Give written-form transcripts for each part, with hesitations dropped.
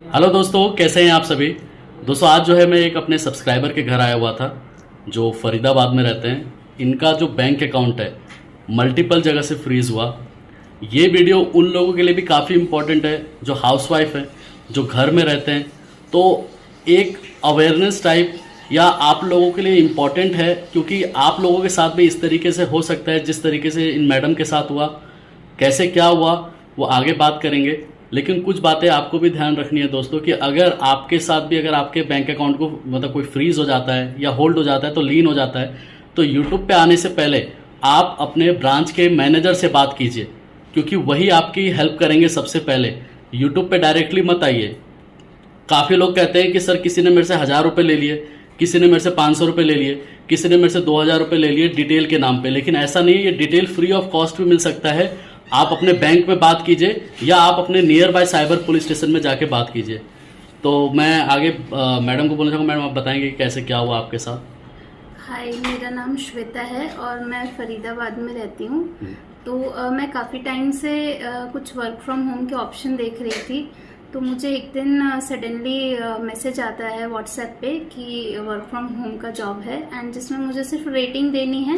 Hello दोस्तों, कैसे हैं आप सभी। दोस्तों आज जो है मैं एक अपने सब्सक्राइबर के घर आया हुआ था जो फरीदाबाद में रहते हैं। इनका जो बैंक अकाउंट है मल्टीपल जगह से फ्रीज़ हुआ। ये वीडियो उन लोगों के लिए भी काफ़ी इम्पोर्टेंट है जो हाउसवाइफ है, जो घर में रहते हैं। तो एक अवेयरनेस टाइप या आप लोगों के लिए इम्पॉर्टेंट है, क्योंकि आप लोगों के साथ भी इस तरीके से हो सकता है जिस तरीके से इन मैडम के साथ हुआ। कैसे क्या हुआ वो आगे बात करेंगे, लेकिन कुछ बातें आपको भी ध्यान रखनी है दोस्तों कि अगर आपके साथ भी अगर आपके बैंक अकाउंट को मतलब कोई फ्रीज हो जाता है या होल्ड हो जाता है तो लीन हो जाता है, तो यूट्यूब पे आने से पहले आप अपने ब्रांच के मैनेजर से बात कीजिए, क्योंकि वही आपकी हेल्प करेंगे सबसे पहले। यूट्यूब पे डायरेक्टली मत आइए। काफ़ी लोग कहते हैं कि सर किसी ने मेरे से 1000 रुपये ले लिए, किसी ने मेरे से 500 रुपये ले लिए, किसी ने मेरे से 2000 रुपये ले लिए डिटेल के नाम पे। लेकिन ऐसा नहीं है, ये डिटेल फ्री ऑफ कॉस्ट भी मिल सकता है। आप अपने बैंक में बात कीजिए या आप अपने near by cyber police station में जाके बात कीजिए। तो मैं आगे मैडम को बोलना चाहूँगा। मैडम आप बताएंगे कि कैसे क्या हुआ आपके साथ। हाय, मेरा नाम श्वेता है और मैं फरीदाबाद में रहती हूँ। तो मैं काफ़ी टाइम से कुछ वर्क फ्रॉम होम के ऑप्शन देख रही थी। तो मुझे एक दिन सडनली मैसेज आता है व्हाट्सएप पे कि वर्क फ्रॉम होम का जॉब है, एंड जिसमें मुझे सिर्फ रेटिंग देनी है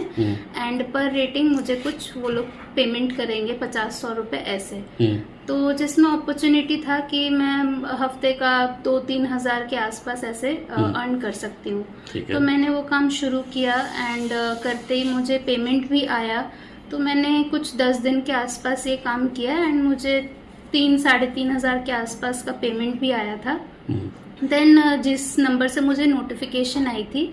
एंड पर रेटिंग मुझे कुछ वो लोग पेमेंट करेंगे 50-100 रुपये ऐसे। तो जिसमें अपॉर्चुनिटी था कि मैं हफ्ते का 2-3 हज़ार के आसपास ऐसे अर्न कर सकती हूँ। तो मैंने वो काम शुरू किया एंड करते ही मुझे पेमेंट भी आया। तो मैंने कुछ 10 दिन के आसपास ये काम किया एंड मुझे 3-3.5 हज़ार के आसपास का पेमेंट भी आया था। देन जिस नंबर से मुझे नोटिफिकेशन आई थी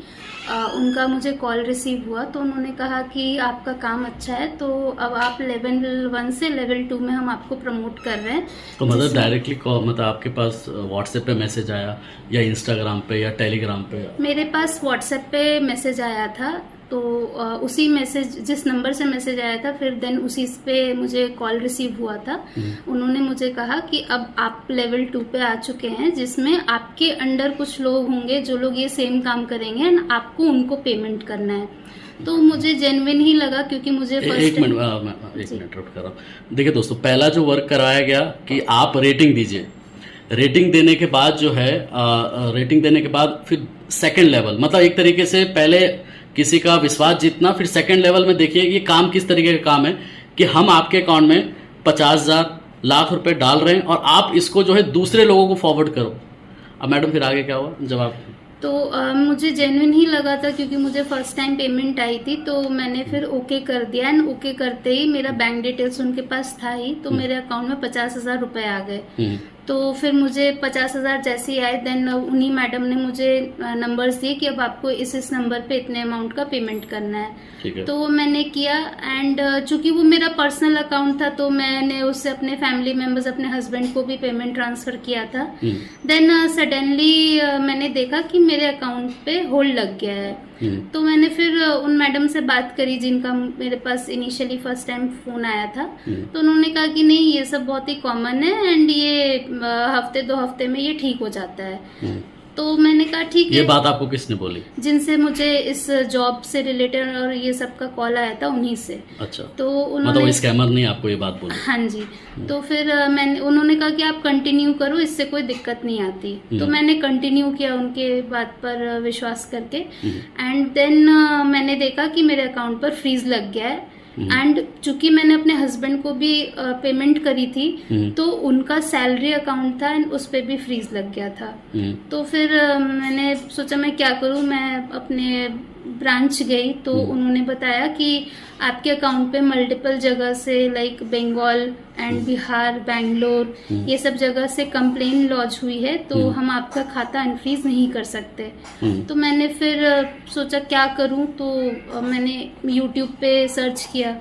उनका मुझे कॉल रिसीव हुआ। तो उन्होंने कहा कि आपका काम अच्छा है, तो अब आप लेवल 1 से लेवल 2 में हम आपको प्रमोट कर रहे हैं। तो मतलब डायरेक्टली मतलब आपके पास व्हाट्सएप पे मैसेज आया या इंस्टाग्राम पे या टेलीग्राम पे? मेरे पास व्हाट्सएप पे मैसेज आया था। तो उसी मैसेज जिस नंबर से मैसेज आया था फिर देन उसी पे मुझे कॉल रिसीव हुआ था। उन्होंने मुझे कहा कि अब आप लेवल 2 पे आ चुके हैं, जिसमें आपके अंडर कुछ लोग होंगे जो लोग ये सेम काम करेंगे एंड आपको उनको पेमेंट करना है। तो मुझे जेन्युइन ही लगा, क्योंकि मुझे एक मिनट रुक कर रहा हूँ। देखिए दोस्तों, पहला जो वर्क कराया गया कि आप रेटिंग दीजिए। रेटिंग देने के बाद जो है रेटिंग देने के बाद फिर सेकंड लेवल, मतलब एक तरीके से पहले किसी का विश्वास जीतना, फिर सेकंड लेवल में देखिए ये काम किस तरीके का काम है कि हम आपके अकाउंट में 50,000 लाख रुपए डाल रहे हैं और आप इसको जो है दूसरे लोगों को फॉरवर्ड करो। अब मैडम फिर आगे क्या हुआ जवाब? तो मुझे जेन्युइन ही लगा था, क्योंकि मुझे फर्स्ट टाइम पेमेंट आई थी। तो मैंने फिर ओके कर दिया एंड ओके करते ही मेरा बैंक डिटेल्स उनके पास था ही, तो मेरे अकाउंट में 50,000 रुपए आ गए। तो फिर मुझे 50,000 जैसे ही आए देन उन्हीं मैडम ने मुझे नंबर्स दिए कि अब आपको इस नंबर पे इतने अमाउंट का पेमेंट करना है। तो वो मैंने किया एंड चूंकि वो मेरा पर्सनल अकाउंट था तो मैंने उससे अपने फैमिली मेंबर्स, अपने हस्बैंड को भी पेमेंट ट्रांसफर किया था। देन सडनली मैंने देखा कि मेरे अकाउंट पे होल्ड लग गया है। तो मैंने फिर उन मैडम से बात करी जिनका मेरे पास इनिशियली फर्स्ट टाइम फोन आया था। तो उन्होंने कहा कि नहीं, ये सब बहुत ही कॉमन है एंड ये हफ्ते 2 हफ्ते में ये ठीक हो जाता है। तो मैंने कहा ठीक है। ये बात आपको किसने बोली? जिनसे मुझे इस जॉब से रिलेटेड और ये सब का कॉल आया था उन्हीं से। अच्छा, तो उन्होंने मतलब स्कैमर ने आपको ये बात बोली? हाँ जी। तो फिर उन्होंने कहा कि आप कंटिन्यू करो, इससे कोई दिक्कत नहीं आती। तो मैंने कंटिन्यू किया उनके बात पर विश्वास करके एंड देन मैंने देखा कि मेरे अकाउंट पर फ्रीज लग गया है। एंड चूंकि मैंने अपने हस्बैंड को भी पेमेंट करी थी तो उनका सैलरी अकाउंट था एंड उस पे भी फ्रीज लग गया था। तो फिर मैंने सोचा मैं क्या करूं। मैं अपने ब्रांच गई तो उन्होंने बताया कि आपके अकाउंट पे मल्टीपल जगह से लाइक बंगाल एंड बिहार, बैंगलोर, ये सब जगह से कंप्लेन लॉन्च हुई है, तो हम आपका खाता अनफ्रीज नहीं कर सकते। तो मैंने फिर सोचा क्या करूं। तो मैंने यूट्यूब पे सर्च किया।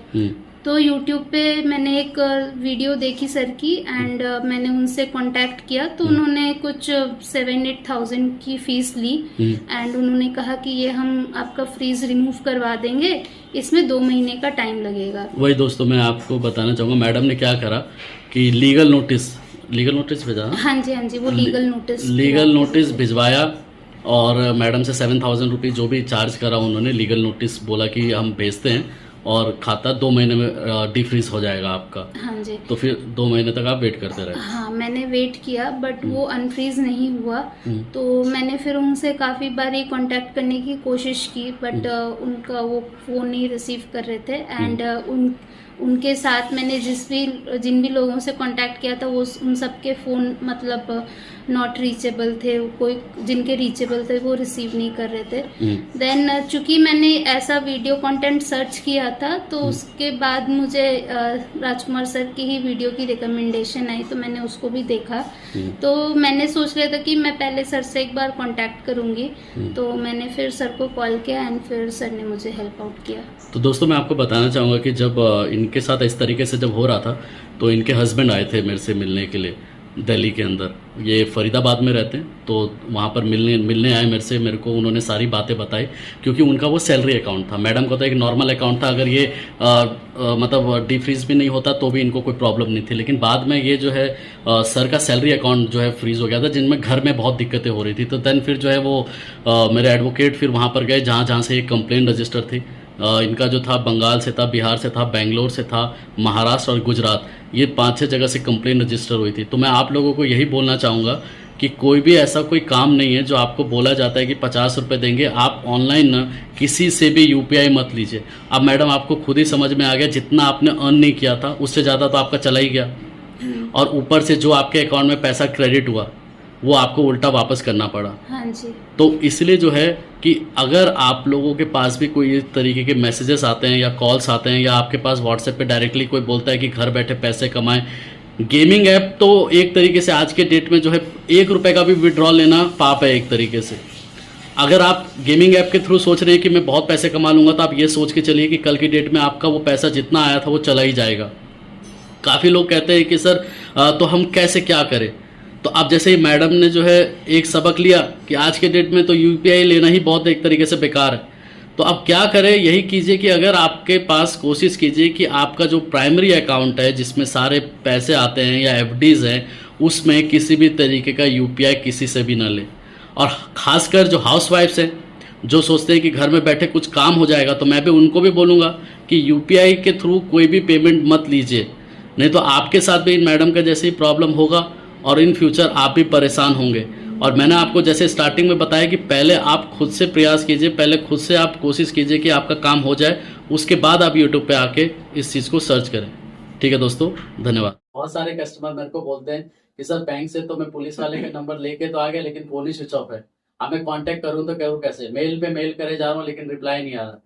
तो यूट्यूब पे मैंने एक वीडियो देखी सर की एंड मैंने उनसे कांटेक्ट किया। तो उन्होंने कुछ 7-8 थाउजेंड की फीस ली एंड उन्होंने कहा कि ये हम आपका फ्रीज रिमूव करवा देंगे, इसमें 2 महीने का टाइम लगेगा। वही दोस्तों मैं आपको बताना चाहूँगा मैडम ने क्या करा कि लीगल नोटिस भेजा। हाँ जी, वो लीगल नोटिस भिजवाया और मैडम से 7,000 रुपये जो भी चार्ज करा उन्होंने। लीगल नोटिस बोला कि हम भेजते हैं और खाता 2 महीने में डिफ्रीज हो जाएगा आपका। हाँ जी। तो फिर 2 महीने तक आप वेट करते रहे। हाँ, मैंने वेट किया बट वो अनफ्रीज नहीं हुआ। तो मैंने फिर उनसे काफ़ी बारी कांटेक्ट करने की कोशिश की बट उनका वो फ़ोन नहीं रिसीव कर रहे थे। एंड उनके साथ मैंने जिन भी लोगों से कांटेक्ट किया था वो उन सब के फ़ोन मतलब नॉट रीचेबल थे। कोई जिनके रीचेबल थे वो रिसीव नहीं कर रहे थे। देन चूंकि मैंने ऐसा वीडियो कंटेंट सर्च किया था तो उसके बाद मुझे राजकुमार सर की ही वीडियो की रिकमेंडेशन आई तो मैंने उसको भी देखा। तो मैंने सोच लिया था कि मैं पहले सर से एक बार कांटेक्ट करूंगी। तो मैंने फिर सर को कॉल किया एंड फिर सर ने मुझे हेल्प आउट किया। तो दोस्तों मैं आपको बताना चाहूँगा कि जब इनके साथ इस तरीके से जब हो रहा था तो इनके हस्बैंड आए थे मेरे से मिलने के लिए दिल्ली के अंदर। ये फरीदाबाद में रहते हैं तो वहाँ पर मिलने आए मेरे से। मेरे को उन्होंने सारी बातें बताई क्योंकि उनका वो सैलरी अकाउंट था। मैडम का तो एक नॉर्मल अकाउंट था। अगर ये मतलब डिफ्रीज भी नहीं होता तो भी इनको कोई प्रॉब्लम नहीं थी। लेकिन बाद में ये जो है सर का सैलरी अकाउंट जो है फ्रीज हो गया था जिनमें घर में बहुत दिक्कतें हो रही थी। तो देन फिर जो है वो मेरे एडवोकेट फिर वहाँ पर गए जहाँ से एक कंप्लेंट रजिस्टर थी। इनका जो था बंगाल से था, बिहार से था, बेंगलोर से था, महाराष्ट्र और गुजरात, ये 5-6 जगह से कंप्लेंट रजिस्टर हुई थी। तो मैं आप लोगों को यही बोलना चाहूँगा कि कोई भी ऐसा कोई काम नहीं है जो आपको बोला जाता है कि 50 रुपये देंगे आप ऑनलाइन ना किसी से भी यूपीआई मत लीजिए। अब मैडम आपको खुद ही समझ में आ गया जितना आपने अर्न नहीं किया था उससे ज़्यादा तो आपका चला ही गया और ऊपर से जो आपके अकाउंट में पैसा क्रेडिट हुआ वो आपको उल्टा वापस करना पड़ा। हाँ जी। तो इसलिए जो है कि अगर आप लोगों के पास भी कोई इस तरीके के मैसेजेस आते हैं या कॉल्स आते हैं या आपके पास व्हाट्सएप पे डायरेक्टली कोई बोलता है कि घर बैठे पैसे कमाएं, गेमिंग ऐप तो एक तरीके से आज के डेट में जो है 1 रुपये का भी विड्रॉल लेना पाप है एक तरीके से। अगर आप गेमिंग ऐप के थ्रू सोच रहे हैं कि मैं बहुत पैसे कमा लूँगा तो आप ये सोच के चलिए कि कल की डेट में आपका वो पैसा जितना आया था वो चला ही जाएगा। काफ़ी लोग कहते हैं कि सर तो हम कैसे क्या करें। तो अब जैसे ही मैडम ने जो है एक सबक लिया कि आज के डेट में तो यूपीआई लेना ही बहुत एक तरीके से बेकार है। तो अब क्या करें, यही कीजिए कि अगर आपके पास कोशिश कीजिए कि आपका जो प्राइमरी अकाउंट है जिसमें सारे पैसे आते हैं या एफडीज हैं उसमें किसी भी तरीके का यूपीआई किसी से भी ना ले। और ख़ासकर जो हाउसवाइफ्स हैं जो सोचते हैं कि घर में बैठे कुछ काम हो जाएगा तो मैं भी उनको भी बोलूँगा कि यूपीआई के थ्रू कोई भी पेमेंट मत लीजिए, नहीं तो आपके साथ भी इन मैडम का जैसे ही प्रॉब्लम होगा और इन फ्यूचर आप भी परेशान होंगे। और मैंने आपको जैसे स्टार्टिंग में बताया कि पहले आप खुद से प्रयास कीजिए, पहले खुद से आप कोशिश कीजिए कि आपका काम हो जाए, उसके बाद आप यूट्यूब पे आके इस चीज़ को सर्च करें। ठीक है दोस्तों, धन्यवाद। बहुत सारे कस्टमर मेरे को बोलते हैं कि सर बैंक से तो मैं पुलिस वाले का नंबर लेके तो आ गया लेकिन फोन ही स्विच ऑफ है, अब मैं कॉन्टैक्ट करूँ तो करूँ कैसे, मेल पे मेल करे जा रहा हूँ लेकिन रिप्लाई नहीं आ रहा।